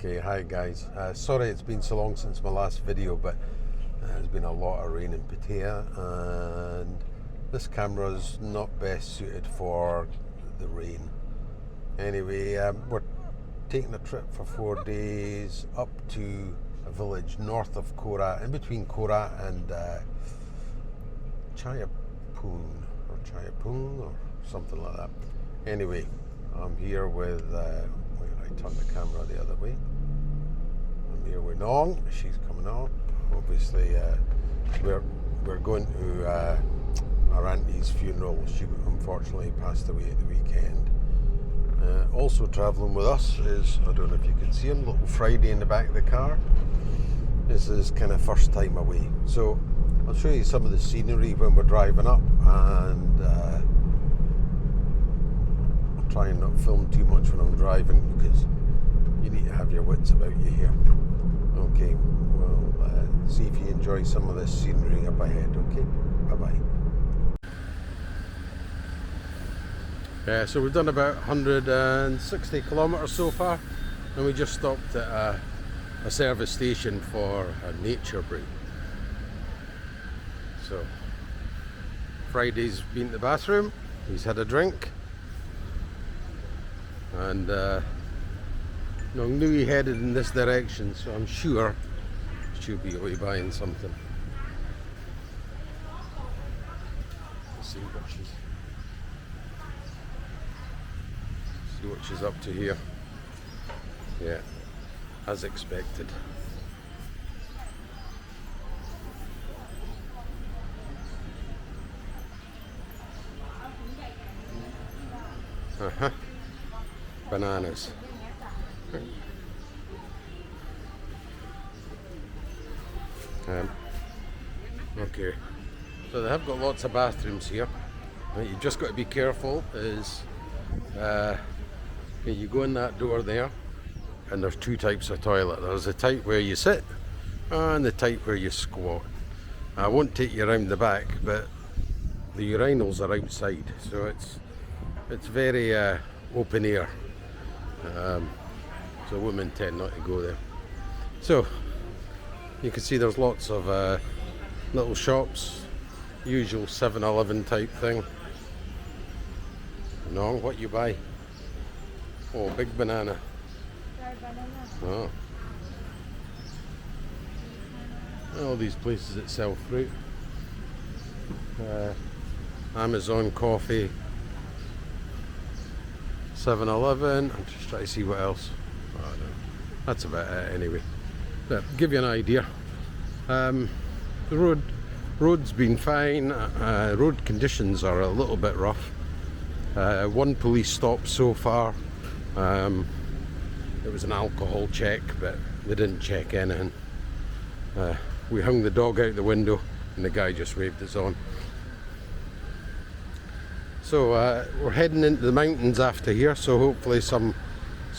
Okay, hi guys. Sorry it's been so long since my last video, but there's been a lot of rain in Pattaya and this camera is not best suited for the rain. Anyway, we're taking a trip for 4 days up to a village north of Korat, in between Korat and Chaiyapoom or something like that. Anyway, I'm here with I turn the camera the other way. I'm here with Nong. She's coming on. Obviously, we're going to our auntie's funeral. She unfortunately passed away at the weekend. Also travelling with us is, I don't know if you can see him, little Friday in the back of the car. This is kind of first time away. So I'll show you some of the scenery when we're driving up, and I'll try and not film too much when I'm driving because you need to have your wits about you here. Okay, well, see if you enjoy some of this scenery up ahead, okay? Bye-bye. So we've done about 160 kilometres so far, and we just stopped at a service station for a nature break. So Friday's been to the bathroom, he's had a drink, and Nong Nuys headed in this direction, so I'm sure she'll be away buying something. Let's see what she's up to here. Yeah, as expected. Bananas. Okay, so they have got lots of bathrooms here. You've just got to be careful is you go in that door there, and there's two types of toilet. There's the type where you sit and the type where you squat. I won't take you around the back, but the urinals are outside, so it's very open air. So women tend not to go there. So you can see there's lots of little shops, usual 7-Eleven type thing. No, what you buy? Oh, big banana. Oh. All these places that sell fruit. Amazon coffee. 7-Eleven. I'm just trying to see what else. Oh, no. That's about it anyway. But give you an idea. The road's been fine. Road conditions are a little bit rough. One police stop so far. It was an alcohol check, but they didn't check anything. We hung the dog out the window and the guy just waved us on. So we're heading into the mountains after here, so hopefully some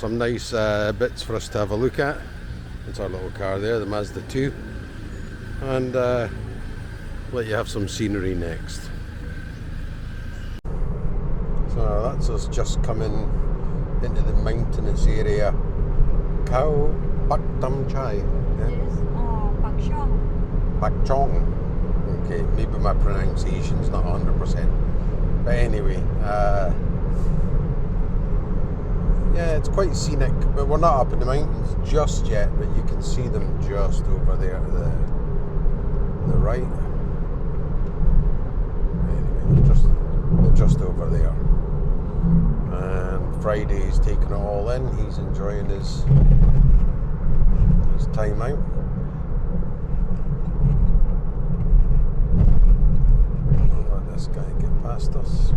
nice bits for us to have a look at. It's our little car there, the Mazda 2, and let you have some scenery next. So that's us just coming into the mountainous area. Pattaya Chai. Yeah? Yes, Pakchong. Okay, maybe my pronunciation's not 100%. But anyway, yeah, it's quite scenic, but we're not up in the mountains just yet, but you can see them just over there to the right. Anyway, they're just over there. And Friday's taking it all in. He's enjoying his time out. Don't let this guy get past us.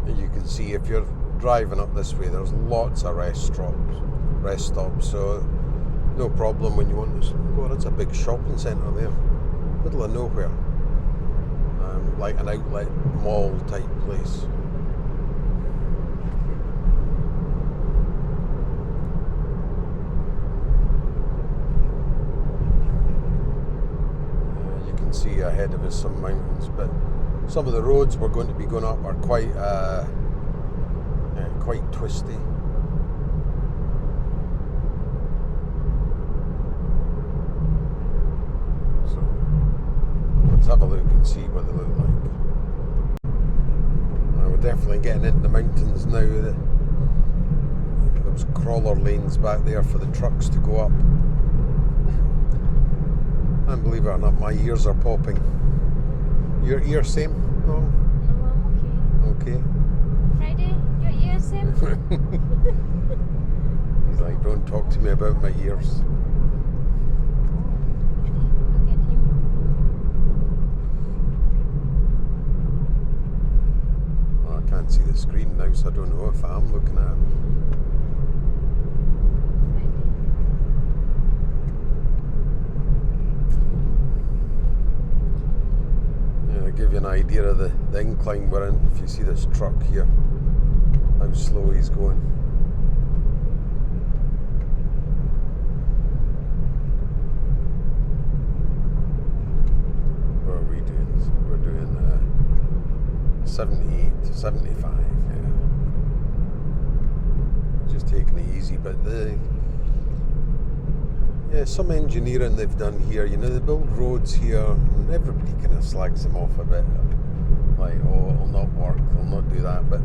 And you can see if you're driving up this way, there's lots of rest stops, so no problem when you want to go. That's a big shopping centre there, middle of nowhere, like an outlet mall type place. You can see ahead of us some mountains, but some of the roads we're going to be going up are quite twisty. So let's have a look and see what they look like. We're definitely getting into the mountains now. There's crawler lanes back there for the trucks to go up. And believe it or not, my ears are popping. Your ear same? No? No, I'm Okay. Friday, your ear same? He's like, don't talk to me about my ears. Look at him. Oh, I can't see the screen now, so I don't know if I am looking at him. Give you an idea of the incline we're in. If you see this truck here, how slow he's going. What are we doing? So we're doing 78 to 75. Yeah. Just taking it easy, but some engineering they've done here. You know, they build roads here, and everybody kind of slags them off a bit. Like, oh, it'll not work, they'll not do that. But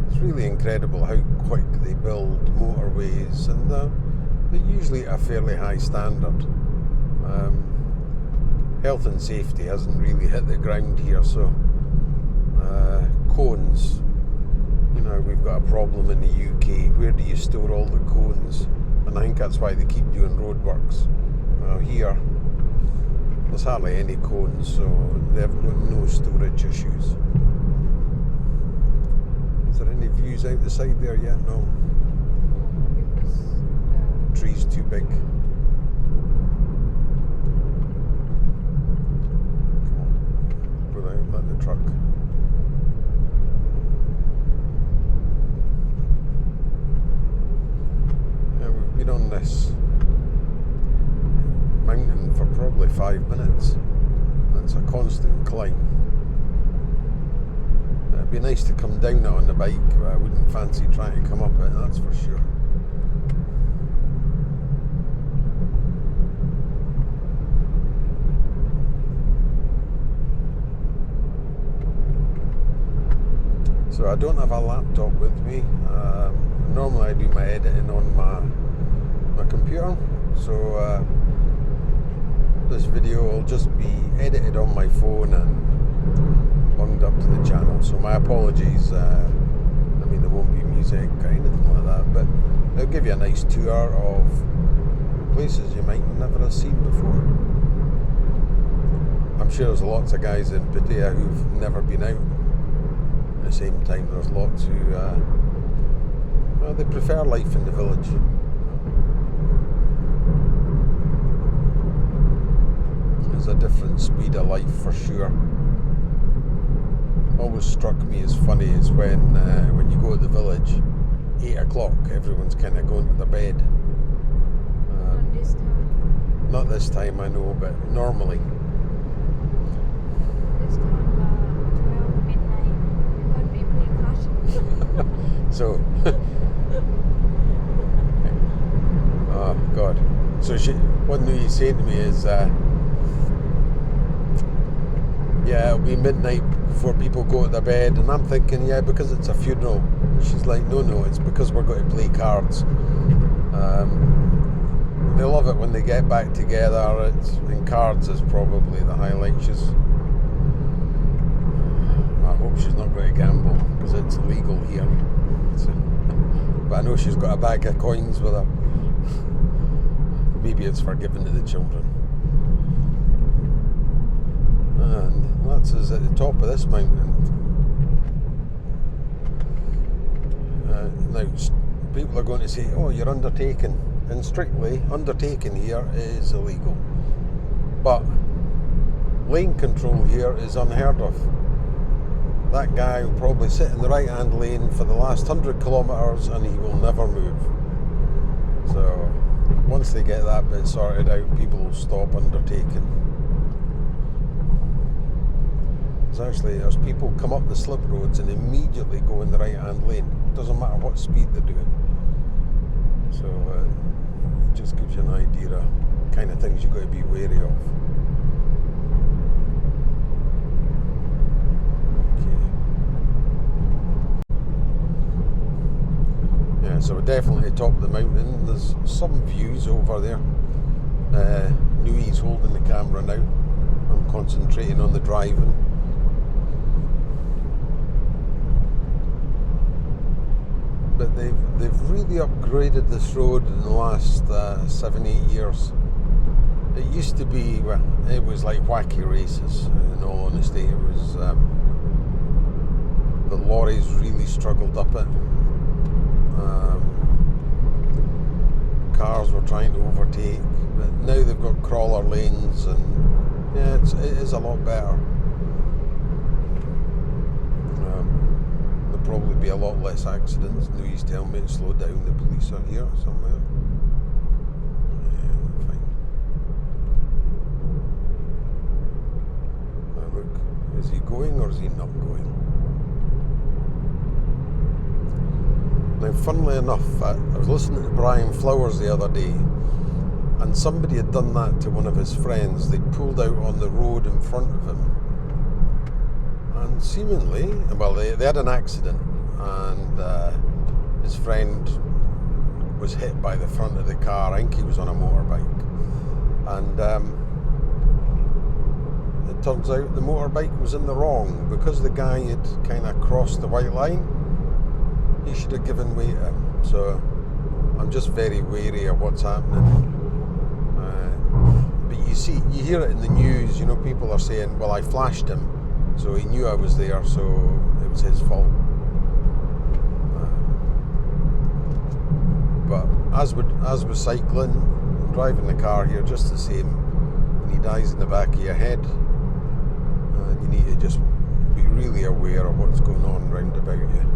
it's really incredible how quick they build motorways, and they're usually at a fairly high standard. Health and safety hasn't really hit the ground here, so cones. You know, we've got a problem in the UK. Where do you store all the cones? And I think that's why they keep doing roadworks. Here, there's hardly any cones, so they've got no storage issues. Is there any views out the side there yet? No. Because Trees too big. Come on. Put out, let the truck. Been on this mountain for probably 5 minutes. It's a constant climb. It'd be nice to come down it on the bike, but I wouldn't fancy trying to come up it, that's for sure. So I don't have a laptop with me. Normally I do my editing on my computer, so this video will just be edited on my phone and bunged up to the channel, so my apologies. I mean, there won't be music or anything like that, but it'll give you a nice tour of places you might never have seen before. I'm sure there's lots of guys in Pattaya who've never been out. At the same time, there's lots who they prefer life in the village. There's a different speed of life for sure. Always struck me as funny is when you go to the village, 8 o'clock, everyone's kind of going to their bed. not this time. Not this time, I know, but normally. This time 12 midnight. When we play card. So, oh God. So what Nuys saying to me is, yeah, it'll be midnight before people go to their bed, and I'm thinking, yeah, because it's a funeral. She's like, no, it's because we're going to play cards. They love it when they get back together. And cards is probably the highlight. I hope she's not going to gamble, because it's illegal here. So, but I know she's got a bag of coins with her. Maybe it's for giving to the children. And that's us at the top of this mountain. Now, people are going to say, oh, you're undertaking. And strictly, undertaking here is illegal. But lane control here is unheard of. That guy will probably sit in the right-hand lane for the last 100 kilometres and he will never move. So, once they get that bit sorted out, people will stop undertaking. there's people come up the slip roads and immediately go in the right hand lane. Doesn't matter what speed they're doing. So it just gives you an idea of kind of things you've got to be wary of. Okay. Yeah, so we're definitely at the top of the mountain. There's some views over there. Nui's holding the camera now. I'm concentrating on the driving. But they've really upgraded this road in the last 7-8 years. It used to be, well, it was like wacky races, in all honesty. It was, the lorries really struggled up it. Cars were trying to overtake, but now they've got crawler lanes, and yeah, it is a lot better. There'll probably be a lot less accidents. Nui's telling me to slow down. The police are here somewhere. Yeah, fine. Now look, is he going or is he not going? Now, funnily enough, I was listening to Brian Flowers the other day, and somebody had done that to one of his friends. They'd pulled out on the road in front of him, and seemingly, well, they had an accident, and his friend was hit by the front of the car. I think he was on a motorbike, and it turns out the motorbike was in the wrong, because the guy had kind of crossed the white line. He should have given way to him. So I'm just very wary of what's happening. But you hear it in the news, you know, people are saying, well, I flashed him, so he knew I was there, so it was his fault. But as we're cycling, driving the car here, just the same, when he dies in the back of your head, you need to just be really aware of what's going on round about you.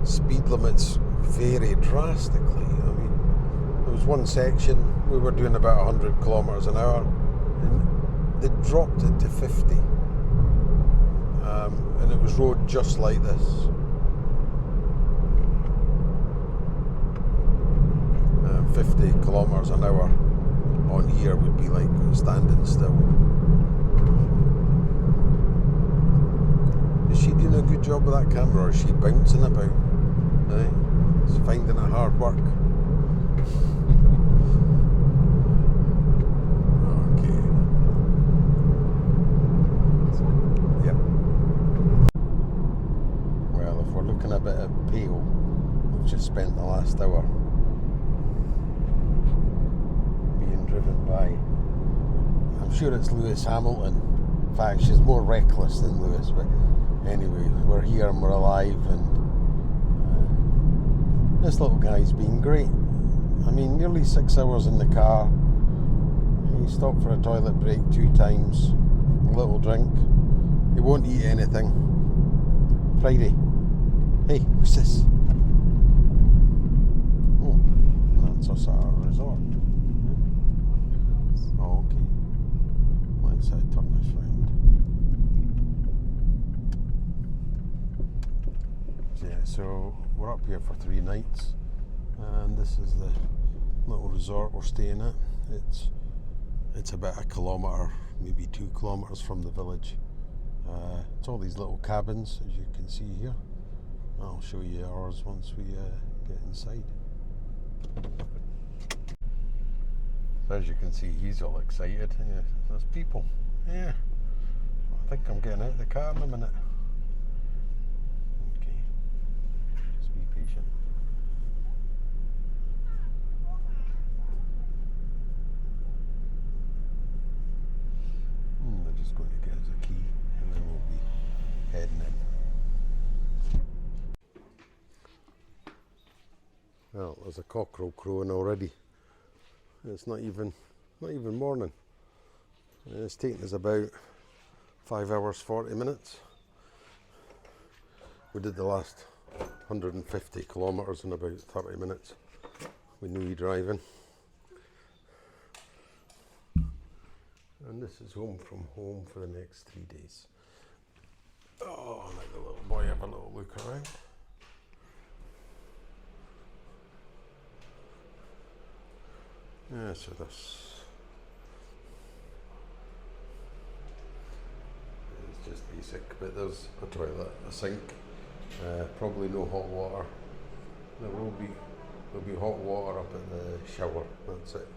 Speed limits vary drastically. I mean, there was one section we were doing about 100 kilometres an hour, and they dropped it to 50, and it was road just like this. 50 kilometres an hour on here would be like standing still. Is she doing a good job with that camera, or is she bouncing about? It's finding it hard work. Okay. Yep. Well, if we're looking a bit at pale, we've just spent the last hour being driven by, I'm sure it's Lewis Hamilton. In fact, she's more reckless than Lewis, but anyway, we're here and we're alive, and this little guy's been great. I mean, nearly 6 hours in the car. He stopped for a toilet break 2 times, a little drink. He won't eat anything. Friday. Hey, what's this? Oh, that's us at our resort. Oh, okay. Let's turn this round. Yeah, so we're up here for 3 nights, and this is the little resort we're staying at. It's about 1 kilometre, maybe 2 kilometres from the village. It's all these little cabins, as you can see here. I'll show you ours once we get inside. So as you can see, he's all excited. Yeah, there's people. Yeah, I think I'm getting out of the car in a minute. Okay, just be patient. They're just going to get us a key, and then we'll be heading in. Well, there's a cockerel crowing already. It's not even morning. It's taken us about 5 hours 40 minutes. We did the last 150 kilometres in about 30 minutes with Nui driving. And this is home from home for the next 3 days. Oh, let the little boy have a little look around. Yeah, so this is just basic, but there's a toilet, a sink, probably no hot water. There'll be hot water up in the shower, that's it.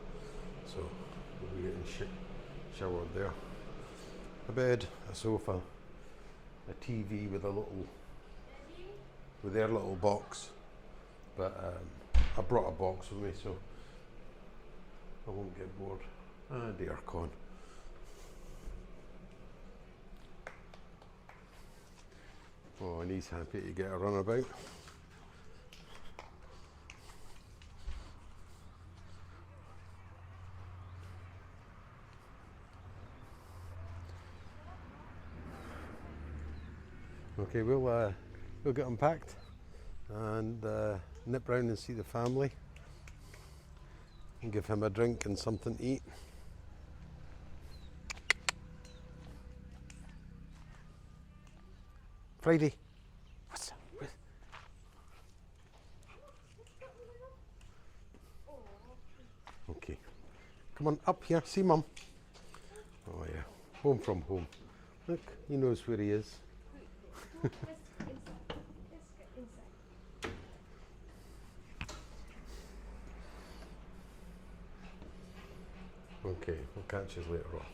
So we'll be getting showered there. A bed, a sofa, a TV with their little box. But I brought a box with me so I won't get bored. And the aircon. Oh, and he's happy to get a runabout. Okay, we'll get unpacked and nip round and see the family and give him a drink and something to eat. Friday, what's up? Okay, come on up here, see Mum. Oh yeah, home from home. Look, he knows where he is. Okay, we'll catch you later on.